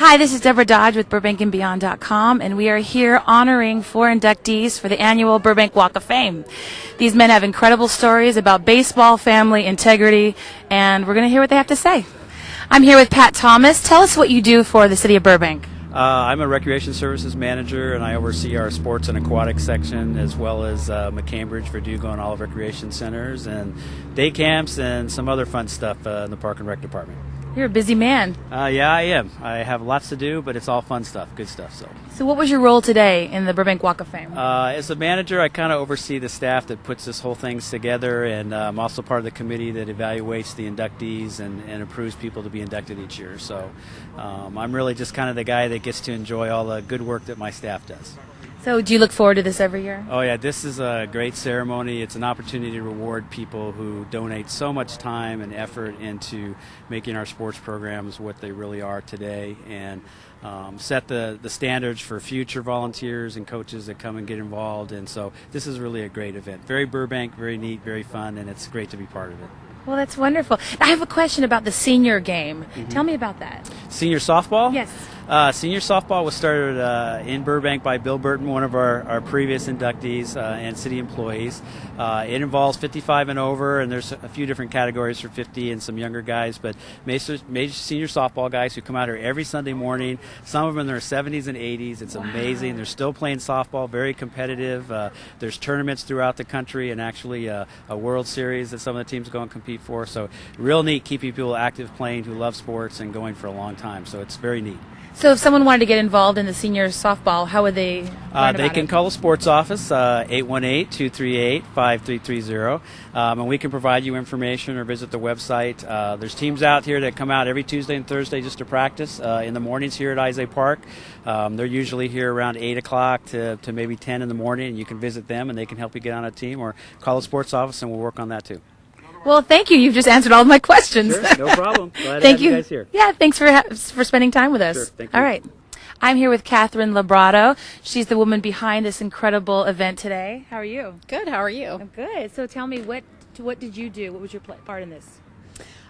Hi, this is Deborah Dodge with BurbankandBeyond.com, and we are here honoring 4 inductees for the annual Burbank Walk of Fame. These men have incredible stories about baseball, family, integrity, and we're going to hear what they have to say. I'm here with Pat Thomas. Tell us what you do for the city of Burbank. I'm a recreation services manager, and I oversee our sports and aquatic section, as well as McCambridge, Verdugo, and all recreation centers, and day camps, and some other fun stuff in the Park and Rec department. You're a busy man. Yeah, I am. I have lots to do, but it's all fun stuff, good stuff. So what was your role today in the Burbank Walk of Fame? As a manager, I kind of oversee the staff that puts this whole thing together, and I'm also part of the committee that evaluates the inductees and approves people to be inducted each year. So I'm really just kind of the guy that gets to enjoy all the good work that my staff does. So do you look forward to this every year? Oh yeah, this is a great ceremony. It's an opportunity to reward people who donate so much time and effort into making our sports programs what they really are today, and set the standards for future volunteers and coaches that come and get involved. And so this is really a great event. Very Burbank, very neat, very fun, and it's great to be part of it. Well, that's wonderful. I have a question about the senior game. Tell me about that. Senior softball? Yes. Senior softball was started in Burbank by Bill Burton, one of our previous inductees and city employees. It involves 55 and over, and there's a few different categories for 50 and some younger guys, but major senior softball guys who come out here every Sunday morning. Some of them in their 70s and 80s. It's amazing. They're still playing softball, very competitive. There's tournaments throughout the country, and actually a World Series that some of the teams go and compete for. So real neat, keeping people active, playing, who love sports and going for a long time. So it's very neat. So if someone wanted to get involved in the senior softball, how would they learn about They can it? call the sports office, 818-238-5330, and we can provide you information or visit the website. There's teams out here that come out every Tuesday and Thursday just to practice in the mornings here at Isay Park. They're usually here around 8 o'clock to maybe 10 in the morning, and you can visit them, and they can help you get on a team, or call the sports office, and we'll work on that too. Well, thank you. You've just answered all of my questions. Sure, no problem. Glad Thank to have you guys here. Yeah, thanks for spending time with us. Sure, thank you. All right. I'm here with Catherine Libardo. She's the woman behind this incredible event today. How are you? Good. How are you? I'm good. So tell me, what did you do? What was your part in this?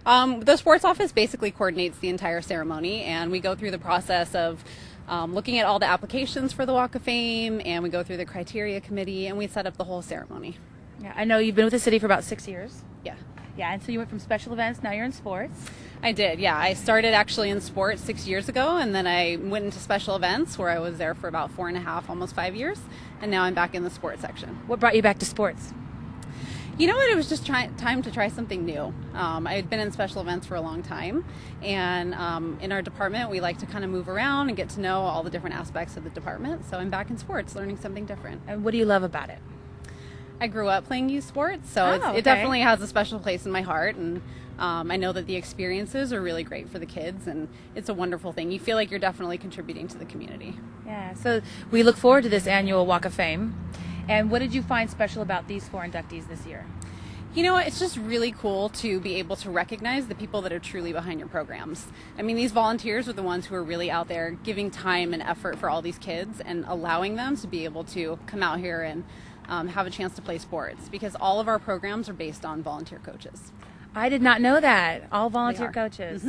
The sports office basically coordinates the entire ceremony, and we go through the process of looking at all the applications for the Walk of Fame, and we go through the criteria committee, and we set up the whole ceremony. Yeah, I know you've been with the city for about 6 years. Yeah. Yeah, and so you went from special events, now you're in sports. I did, yeah. I started actually in sports 6 years ago, and then I went into special events where I was there for about 4.5, almost 5 years, and now I'm back in the sports section. What brought you back to sports? You know what? It was just time to try something new. I had been in special events for a long time, and in our department, we like to kind of move around and get to know all the different aspects of the department, so I'm back in sports, learning something different. And what do you love about it? I grew up playing youth sports, so okay. it definitely has a special place in my heart, and I know that the experiences are really great for the kids, and it's a wonderful thing. You feel like you're definitely contributing to the community. Yeah, so we look forward to this annual Walk of Fame. And what did you find special about these 4 inductees this year? You know, it's just really cool to be able to recognize the people that are truly behind your programs. I mean, these volunteers are the ones who are really out there giving time and effort for all these kids and allowing them to be able to come out here and have a chance to play sports, because all of our programs are based on volunteer coaches. I did not know that. All volunteer coaches.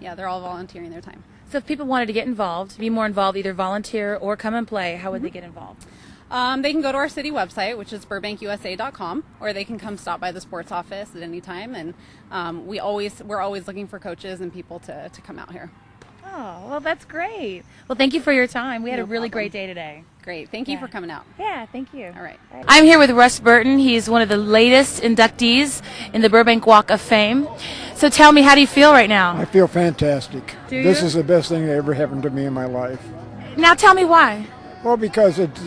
Yeah, they're all volunteering their time. So if people wanted to get involved, be more involved, either volunteer or come and play, how would they get involved? They can go to our city website, which is burbankusa.com, or they can come stop by the sports office at any time, and we're always looking for coaches and people to come out here. Oh, well, that's great. Well, thank you for your time. We had No a really problem. great day today. Great. Thank you for coming out. Yeah, thank you. All right. I'm here with Russ Burton. He's one of the latest inductees in the Burbank Walk of Fame. So tell me, how do you feel right now? I feel fantastic. Do This you? is the best thing that ever happened to me in my life. Now tell me why. Well, because it's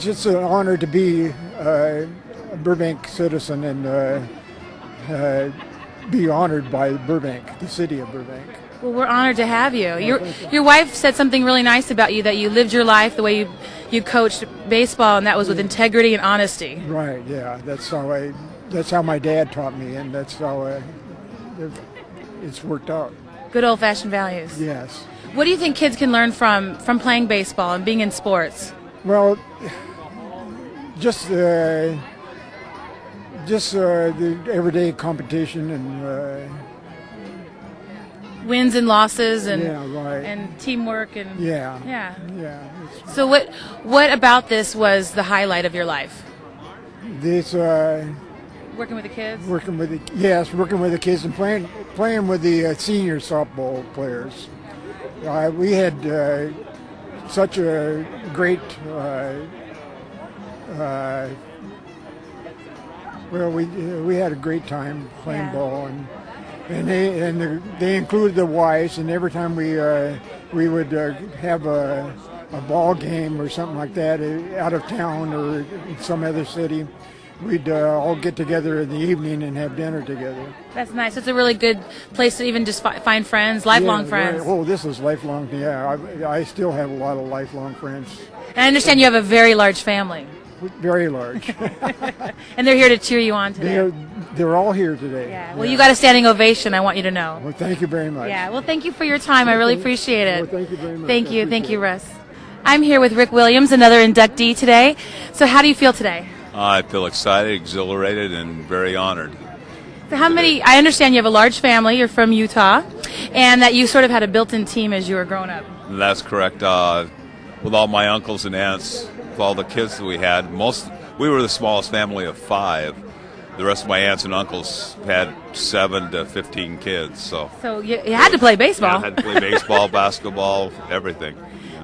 just an honor to be a Burbank citizen and be honored by Burbank, the city of Burbank. Well, we're honored to have you. Your wife said something really nice about you, that you lived your life the way you coached baseball, and that was with integrity and honesty. Right, yeah. That's how my dad taught me, and that's how it's worked out. Good old-fashioned values. Yes. What do you think kids can learn from playing baseball and being in sports? Well, just the everyday competition and wins and losses and right. and teamwork and Yeah. So what about this was the highlight of your life? This Working with the kids? working with the kids and playing with the senior softball players. We had such a great. We had a great time playing ball, and they included the wives, and every time we would have a ball game or something like that out of town or in some other city, we'd all get together in the evening and have dinner together. That's nice. It's a really good place to even just find friends, lifelong friends. Right. Oh, this is lifelong. Yeah, I still have a lot of lifelong friends. And I understand you have a very large family. Very large. And they're here to cheer you on today. They're all here today. Yeah. Well, you got a standing ovation, I want you to know. Well, thank you very much. Yeah. Well, thank you for your time. I really appreciate it. Well, thank you very much. Thank you. Thank you, Russ. I'm here with Rick Williams, another inductee today. So how do you feel today? I feel excited, exhilarated, and very honored. So I understand you have a large family, you're from Utah, and that you sort of had a built-in team as you were growing up. That's correct. With all my uncles and aunts, with all the kids that we had, we were the smallest family of 5. The rest of my aunts and uncles had 7 to 15 kids. So you had to play baseball. I had to play baseball, basketball, everything.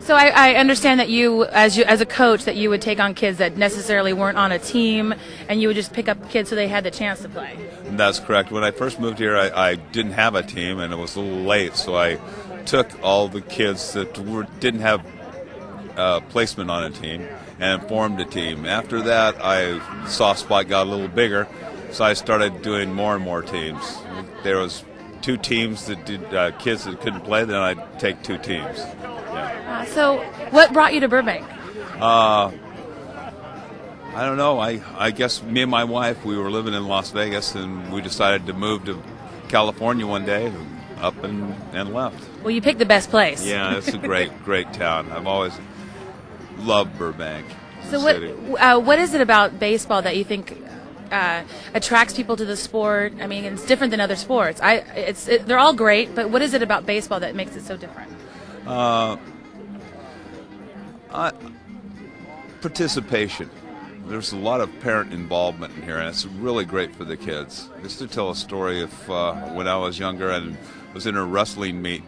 So I understand that you, as a coach, that you would take on kids that necessarily weren't on a team, and you would just pick up kids so they had the chance to play. That's correct. When I first moved here, I didn't have a team, and it was a little late, so I took all the kids that didn't have placement on a team and formed a team. After that, soft spot got a little bigger, so I started doing more and more teams. There was 2 teams that did kids that couldn't play, then I'd take 2 teams. Yeah. So what brought you to Burbank? I don't know. I guess me and my wife, we were living in Las Vegas, and we decided to move to California one day, up and left. Well, you picked the best place. Yeah, it's a great town. I've always loved Burbank. So city. What is it about baseball that you think attracts people to the sport? I mean, it's different than other sports. They're all great, but what is it about baseball that makes it so different? Participation. There's a lot of parent involvement in here, and it's really great for the kids. Just to tell a story of when I was younger and was in a wrestling meet,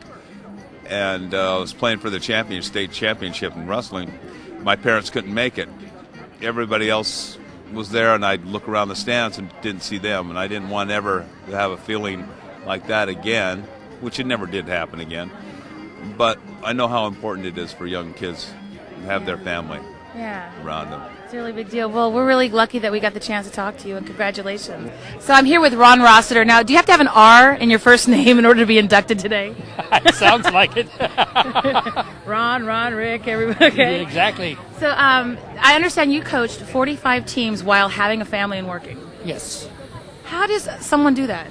and I was playing for the state championship in wrestling. My parents couldn't make it. Everybody else was there, and I'd look around the stands and didn't see them, and I didn't want ever to have a feeling like that again, which it never did happen again. But I know how important it is for young kids to have their family around them. It's a really big deal. Well, we're really lucky that we got the chance to talk to you, and congratulations. So I'm here with Ron Rossiter. Now, do you have to have an R in your first name in order to be inducted today? It sounds like it. Ron, Rick, everybody. Okay. Exactly. So I understand you coached 45 teams while having a family and working. Yes. How does someone do that?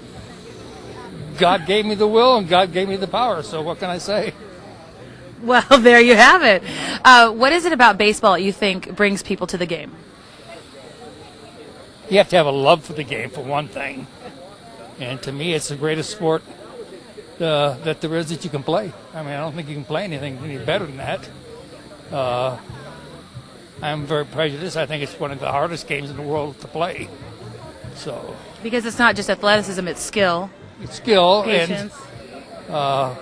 God gave me the will and God gave me the power, so what can I say? Well, there you have it. What is it about baseball that you think brings people to the game? You have to have a love for the game, for one thing. And to me, it's the greatest sport that there is that you can play. I mean, I don't think you can play anything any better than that. I'm very prejudiced. I think it's one of the hardest games in the world to play. So because it's not just athleticism, it's skill. It's skill, patience, and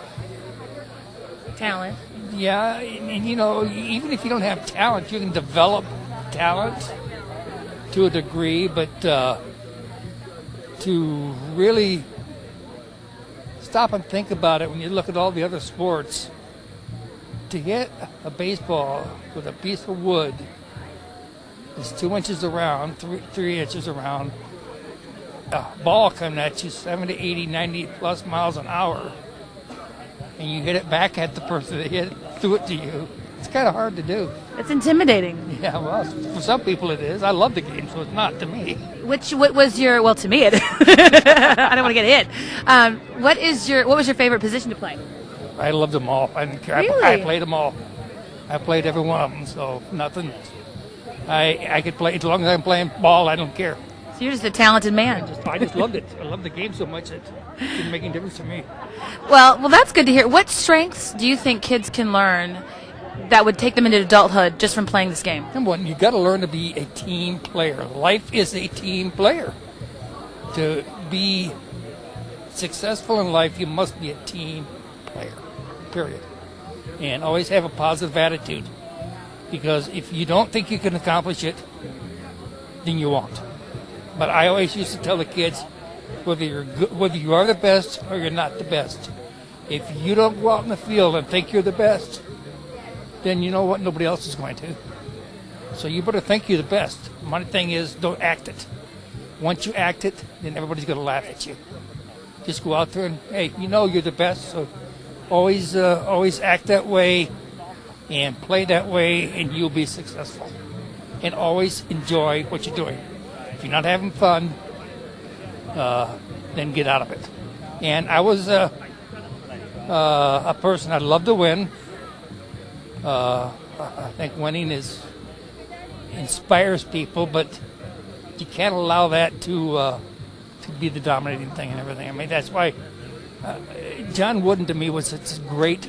talent. Yeah, and you know, even if you don't have talent, you can develop talent to a degree, but to really stop and think about it when you look at all the other sports, to hit a baseball with a piece of wood that's 2 inches around, 3 inches around, a ball coming at you 70, 80, 90 plus miles an hour, and you hit it back at the person that threw it to you, it's kind of hard to do. It's intimidating. Yeah, well, for some people it is. I love the game, so it's not to me. What was your, well, to me it I don't want to get hit. What was your favorite position to play? I loved them all. I didn't care. Really? I played them all. I played every one of them, so nothing. I could play, as long as I'm playing ball, I don't care. So you're just a talented man. I just loved it. I loved the game so much it didn't make any difference to me. Well, that's good to hear. What strengths do you think kids can learn that would take them into adulthood just from playing this game? Number one, you got to learn to be a team player. Life is a team player. To be successful in life, you must be a team player, period. And always have a positive attitude. Because if you don't think you can accomplish it, then you won't. But I always used to tell the kids, whether you are the best or you're not the best, if you don't go out in the field and think you're the best, then you know what, nobody else is going to. So you better think you're the best. My thing is, don't act it. Once you act it, then everybody's going to laugh at you. Just go out there and, hey, you know you're the best, so always act that way and play that way, and you'll be successful. And always enjoy what you're doing. If you're not having fun, then get out of it. And I was a person, I love to win. I think winning inspires people, but you can't allow that to be the dominating thing and everything. I mean, that's why John Wooden to me was such a great,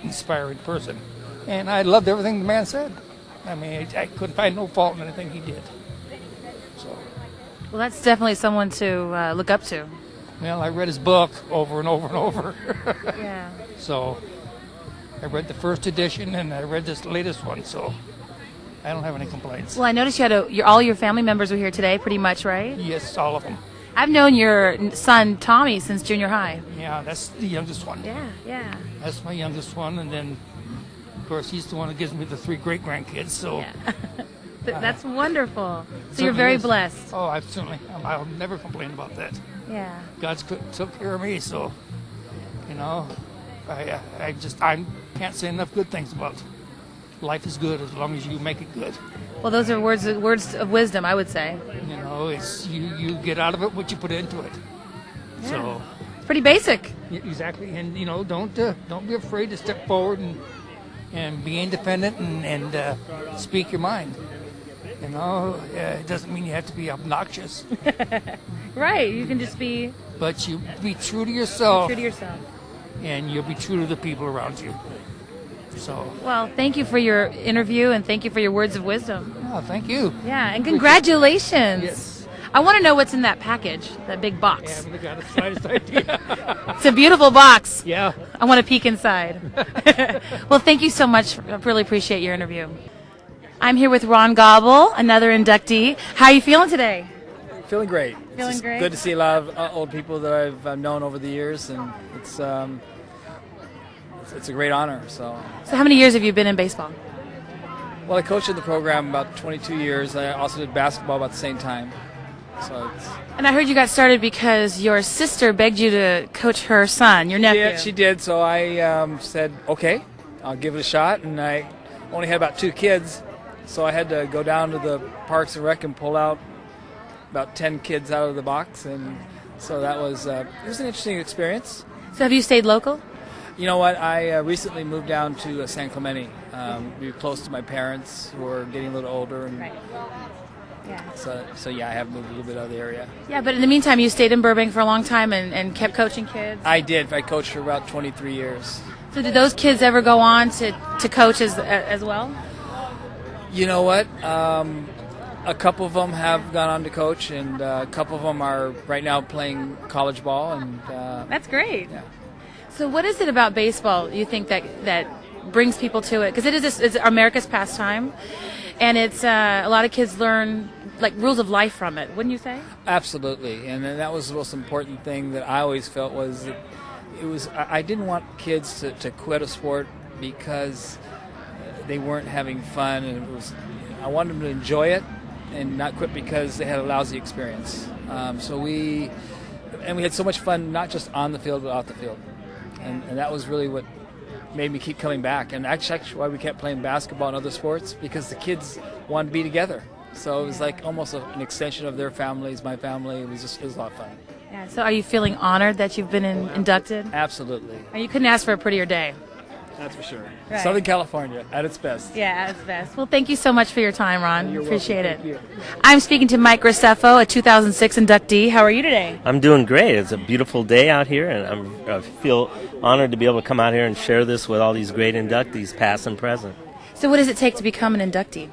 inspiring person. And I loved everything the man said. I mean, I couldn't find no fault in anything he did. So, well, that's definitely someone to look up to. Well, I read his book over and over and over. Yeah. So I read the first edition and I read this latest one, so I don't have any complaints. Well, I noticed you had all your family members were here today, pretty much, right? Yes, all of them. I've known your son, Tommy, since junior high. Yeah, that's the youngest one. Yeah. That's my youngest one, and then, of course, he's the one that gives me the 3 great-grandkids, so... Yeah. That's wonderful. So you're very blessed. Oh, I'll never complain about that. Yeah. God's took care of me, so, you know, I can't say enough good things about it. Life is good as long as you make it good. Well, those are words of wisdom, I would say. You know, it's you get out of it what you put into it. Yeah. So it's pretty basic. Exactly, and you know, don't be afraid to step forward and be independent and speak your mind. You know, it doesn't mean you have to be obnoxious. Right, you can just be... But you be true to yourself. True to yourself. And you'll be true to the people around you. So. Well, thank you for your interview and thank you for your words of wisdom. Oh, thank you. Yeah, and congratulations. Yes. I want to know what's in that package, that big box. I haven't got the slightest idea. It's a beautiful box. Yeah. I want to peek inside. Well, thank you so much. I really appreciate your interview. I'm here with Ron Gouge, another inductee. How are you feeling today? Feeling great. Feeling great? Good to see a lot of old people that I've known over the years, and it's a great honor. So how many years have you been in baseball? Well, I coached in the program about 22 years. I also did basketball about the same time. So and I heard you got started because your sister begged you to coach her son, your nephew. Yeah, she did. So I said, okay, I'll give it a shot. And I only had about 2 kids, so I had to go down to the Parks and Rec and pull out about 10 kids out of the box. And so that was it was an interesting experience. So have you stayed local? You know what? I recently moved down to San Clemente. Be close to my parents who are getting a little older. And right. Yeah. So yeah, I have moved a little bit out of the area. Yeah, but in the meantime, you stayed in Burbank for a long time and kept coaching kids? I did. I coached for about 23 years. So did those kids ever go on to coach as well? You know what? A couple of them have gone on to coach, and a couple of them are right now playing college ball. And that's great. Yeah. So what is it about baseball you think that brings people to it? Because it's America's pastime, and it's a lot of kids learn like rules of life from it, wouldn't you say? Absolutely, and that was the most important thing that I always felt was that I didn't want kids to quit a sport because they weren't having fun, and I wanted them to enjoy it and not quit because they had a lousy experience. So we had so much fun, not just on the field but off the field, and that was really what made me keep coming back. And actually why we kept playing basketball and other sports, because the kids wanted to be together. So it was like almost an extension of their families, my family. It was a lot of fun. Yeah. So are you feeling honored that you've been inducted? Absolutely. And you couldn't ask for a prettier day. That's for sure. Right. Southern California at its best. Yeah, at its best. Well, thank you so much for your time, Ron. You're Appreciate welcome. it. Thank you. I'm speaking to Mike Graceffo, a 2006 inductee. How are you today? I'm doing great. It's a beautiful day out here, and I feel honored to be able to come out here and share this with all these great inductees, past and present. So what does it take to become an inductee?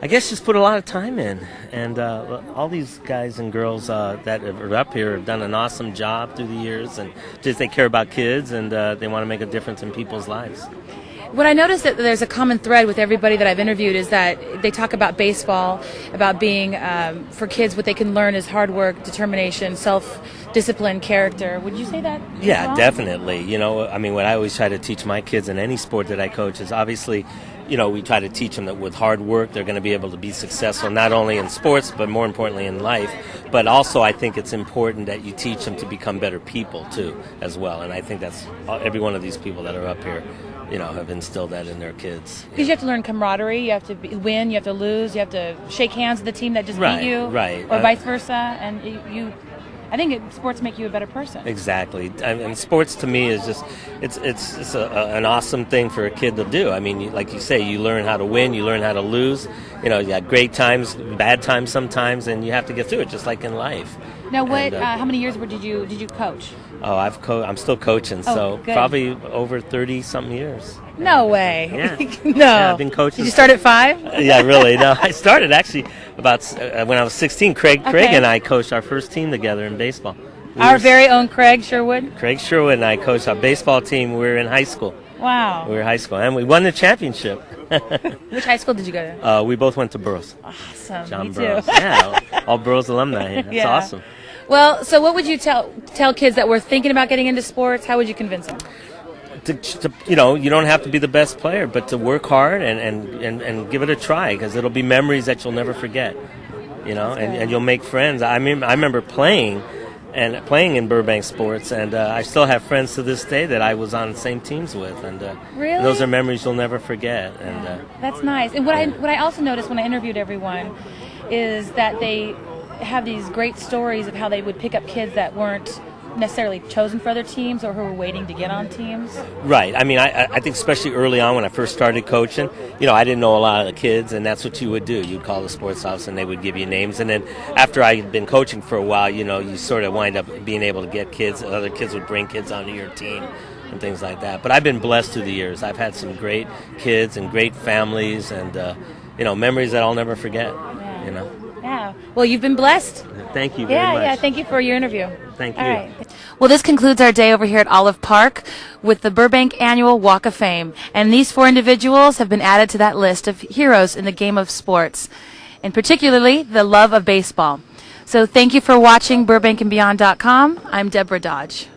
I guess just put a lot of time in, and all these guys and girls that are up here have done an awesome job through the years, and just they care about kids, and they want to make a difference in people's lives. What I noticed that there's a common thread with everybody that I've interviewed is that they talk about baseball, about being, for kids, what they can learn is hard work, determination, self-discipline, character. Would you say that? Yeah, well? definitely. You know, I mean, what I always try to teach my kids in any sport that I coach is obviously, you know, we try to teach them that with hard work they're going to be able to be successful not only in sports but more importantly in life. But also I think it's important that you teach them to become better people too as well. And I think that's every one of these people that are up here, you know, have instilled that in their kids. Because you have to learn camaraderie, you have to win, you have to lose, you have to shake hands with the team that just beat you, right. or vice versa. And I think sports make you a better person. Exactly. And sports to me is just, it's an awesome thing for a kid to do. I mean, like you say, you learn how to win, you learn how to lose. You know, you got great times, bad times sometimes, and you have to get through it just like in life. Now, how many years did you coach? Oh, I'm still coaching, so good. probably over 30-something years. No way. Yeah. No. Yeah, I've been coaching. Did you start at 5? Yeah, really. No, I started actually about when I was 16. Craig Okay. and I coached our first team together in baseball. Our very own Craig Sherwood? Craig Sherwood and I coached our baseball team. We were in high school. Wow. We were in high school, and we won the championship. Which high school did you go to? We both went to Burroughs. Awesome. John Me Burroughs. too. Yeah, all Burroughs alumni. That's Yeah. awesome. Well, so what would you tell kids that were thinking about getting into sports? How would you convince them? You know, you don't have to be the best player, but to work hard and give it a try, because it'll be memories that you'll never forget. You know, and you'll make friends. I mean, I remember playing in Burbank sports, and I still have friends to this day that I was on the same teams with, and Really? those are memories you'll never forget. And That's nice. And what I also noticed when I interviewed everyone is that they have these great stories of how they would pick up kids that weren't necessarily chosen for other teams or who were waiting to get on teams. Right. I mean, I think especially early on when I first started coaching, you know, I didn't know a lot of the kids, and that's what you would do. You'd call the sports office, and they would give you names. And then after I had been coaching for a while, you know, you sort of wind up being able to get kids. Other kids would bring kids onto your team and things like that. But I've been blessed through the years. I've had some great kids and great families and, you know, memories that I'll never forget, you know. Yeah. Well, you've been blessed. Thank you very much. Yeah. Thank you for your interview. Thank you. All right. Well, this concludes our day over here at Olive Park with the Burbank Annual Walk of Fame. And these 4 individuals have been added to that list of heroes in the game of sports, and particularly the love of baseball. So thank you for watching BurbankandBeyond.com. I'm Deborah Dodge.